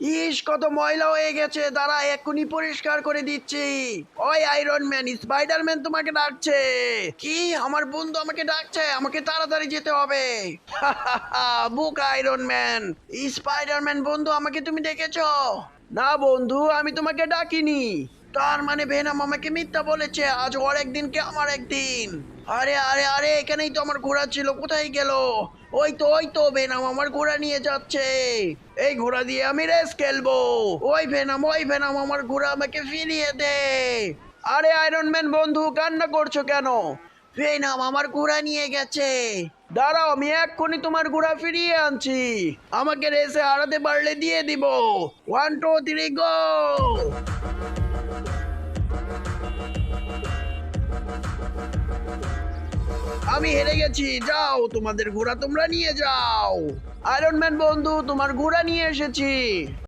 ইস, কত ময়লা হয়ে গেছে, দাঁড়া এক্ষুনি পরিষ্কার করে দিচ্ছি। ওই আয়রন ম্যান, স্পাইডারম্যান তোমাকে ডাকছে। কি, আমার বন্ধু আমাকে ডাকছে? আমাকে তাড়াতাড়ি যেতে হবে। বুক আয়রন ম্যান। স্পাইডারম্যান বন্ধু, আমাকে তুমি ডেকেছো? না বন্ধু, আমি তোমাকে ডাকিনি। তার মানে ভেনাম আমাকে মিথ্যা বলেছে। আজ ওর একদিন কে আমার একদিন। আরে আরে আরে, এখানেই তো আমার ঘোড়া ছিল, কোথায় গেল? ওই তো ভেনাম আমার ঘোড়া নিয়ে যাচ্ছে। এই ঘোড়া দিয়ে আমি রেস খেলবো। ওই ভেনাম আমার ঘোড়া আমাকে ফিরিয়ে দে। আরে আয়রন ম্যান বন্ধু, কান্না করছো কেন? ভেনাম আমার ঘোড়া নিয়ে গেছে। দাঁড়াও, আমি এক্ষুনি তোমার ঘোড়া ফিরিয়ে আনছি। আমাকে রেসে হারাতে পারলে দিয়ে দিব। 1 2 3 গো। আমি হেরে গেছি, যাও তোমাদের ঘোড়া তোমরা নিয়ে যাও। আয়রন ম্যান বন্ধু, তোমার ঘোড়া নিয়ে এসেছি।